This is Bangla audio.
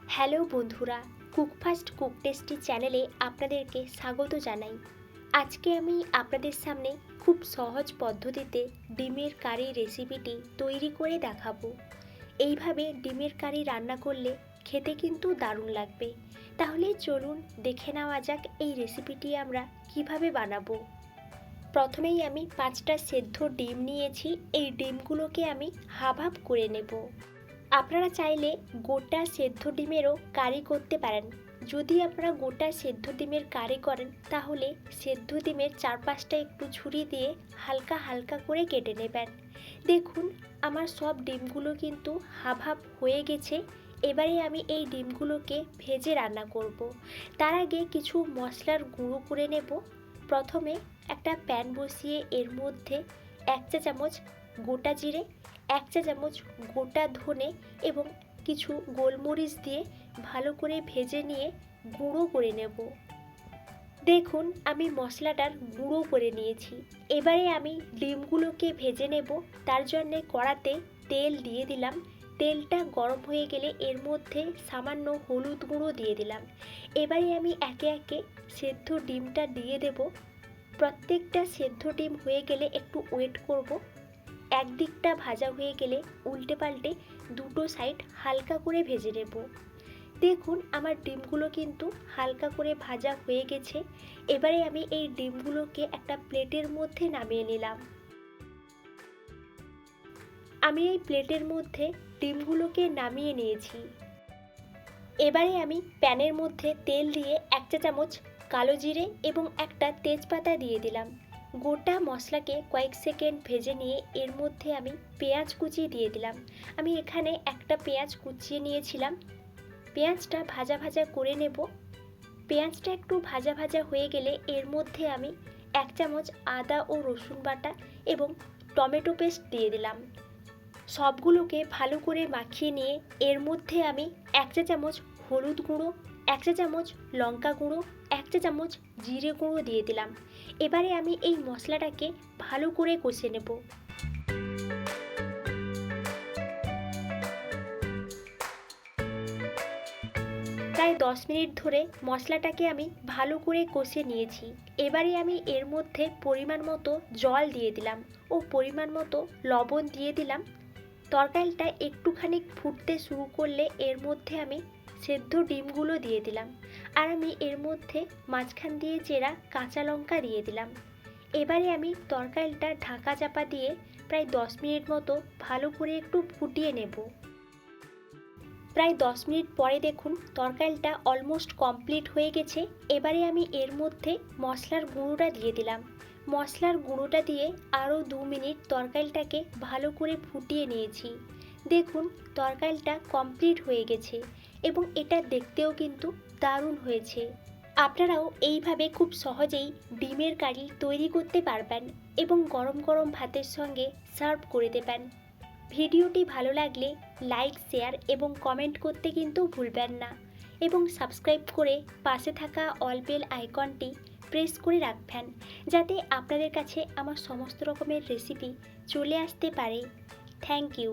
হ্যালো বন্ধুরা, কুকফাস্ট কুক টেস্টি চ্যানেলে আপনাদেরকে স্বাগত জানাই। আজকে আমি আপনাদের সামনে খুব সহজ পদ্ধতিতে ডিমের কারি রেসিপিটি তৈরি করে দেখাবো। এইভাবে ডিমের কারি রান্না করলে খেতে কিন্তু দারুণ লাগবে। তাহলে চলুন দেখে নেওয়া যাক এই রেসিপিটি আমরা কিভাবে বানাবো। প্রথমেই আমি 5টা সেদ্ধ ডিম নিয়েছি। এই ডিমগুলোকে আমি হাফ হাফ করে নেব। আপনারা চাইলে গোটা সেদ্ধ ডিমেরও কারি করতে পারেন। যদি আপনারা গোটা সেদ্ধ ডিমের কারি করেন তাহলে সেদ্ধ ডিমের চারপাশটা একটু ছুরি দিয়ে হালকা হালকা করে কেটে নেবেন। দেখুন আমার সব ডিমগুলো কিন্তু হাফ হাফ হয়ে গেছে। এবারে আমি এই ডিমগুলোকে ভেজে রান্না করব। তার আগে কিছু মশলার গুঁড়ো করে নেব। প্রথমে একটা প্যান বসিয়ে এর মধ্যে 1 চা চামচ গোটা জিরে, 1 চা চামচ গোটা ধনে এবং কিছু গোলমরিচ দিয়ে ভালো করে ভেজে নিয়ে গুঁড়ো করে নেব। দেখুন আমি মশলাটার গুঁড়ো করে নিয়েছি। এবারে আমি ডিমগুলোকে ভেজে নেব। তার জন্যে কড়াতে তেল দিয়ে দিলাম। তেলটা গরম হয়ে গেলে এর মধ্যে সামান্য হলুদ গুঁড়ো দিয়ে দিলাম। এবারে আমি একে একে সেদ্ধ ডিমটা দিয়ে দেব। প্রত্যেকটা সেদ্ধ ডিম হয়ে গেলে একটু ওয়েট করব। একদিকটা ভাজা হয়ে গেলে উল্টে পাল্টে দুটো সাইড হালকা করে ভেজে নেব। দেখুন আমার ডিমগুলো কিন্তু হালকা করে ভাজা হয়ে গেছে। এবারে আমি এই ডিমগুলোকে একটা প্লেটের মধ্যে নামিয়ে নিলাম। আমি এই প্লেটের মধ্যে ডিমগুলোকে নামিয়ে নিয়েছি। এবারে আমি প্যানের মধ্যে তেল দিয়ে 1 চা চামচ কালো জিরে এবং একটা তেজপাতা দিয়ে দিলাম। গোটা মশলাকে কয়েক সেকেন্ড ভেজে নিয়ে এর মধ্যে আমি পেঁয়াজ কুচি দিয়ে দিলাম। আমি এখানে একটা পেঁয়াজ কুচিয়ে নিয়েছিলাম। পেঁয়াজটা ভাজা ভাজা করে নেব। পেঁয়াজটা একটু ভাজা ভাজা হয়ে গেলে এর মধ্যে আমি 1 চামচ আদা ও রসুন বাটা এবং টমেটো পেস্ট দিয়ে দিলাম। সবগুলোকে ভালো করে মাখিয়ে নিয়ে এর মধ্যে আমি 1 চা চামচ হলুদ গুঁড়ো, 1 চা চামচ লঙ্কা গুঁড়ো, 1 চা চামচ জিরে গুঁড়ো দিয়ে দিলাম। এবারে আমি এই মশলাটাকে ভালো করে কষে নেব। প্রায় 10 মিনিট ধরে মশলাটাকে আমি ভালো করে কষে নিয়েছি। এবারে আমি এর মধ্যে পরিমাণ মতো জল দিয়ে দিলাম ও পরিমাণ মতো লবণ দিয়ে দিলাম। তরকারিটা একটুখানি ফুটতে শুরু করলে এর মধ্যে আমি সেদ্ধ ডিমগুলো দিয়ে দিলাম। আর আমি এর মধ্যে মাঝখান দিয়ে চেরা কাঁচা লঙ্কা দিয়ে দিলাম। এবারে আমি তরকারিটা ঢাকা চাপা দিয়ে প্রায় 10 মিনিট মতো ভালো করে একটু ফুটিয়ে নেব। প্রায় 10 মিনিট পরে দেখুন তরকারিটা অলমোস্ট কমপ্লিট হয়ে গেছে। এবারে আমি এর মধ্যে মশলার গুঁড়োটা দিয়ে দিলাম। মশলার গুঁড়োটা দিয়ে আরও 2 মিনিট তরকারিটাকে ভালো করে ফুটিয়ে নিয়েছি। দেখুন তরকারিটা কমপ্লিট হয়ে গেছে এবং এটা দেখতেও কিন্তু দারুণ হয়েছে। আপনারাও এইভাবে খুব সহজেই ডিমের কারি তৈরি করতে পারবেন এবং গরম গরম ভাতের সঙ্গে সার্ভ করে দেবেন। ভিডিওটি ভালো লাগলে লাইক, শেয়ার এবং কমেন্ট করতে কিন্তু ভুলবেন না এবং সাবস্ক্রাইব করে পাশে থাকা অল বেল আইকনটি প্রেস করে রাখবেন যাতে আপনাদের কাছে আমার সমস্ত রকমের রেসিপি চলে আসতে পারে। Thank you.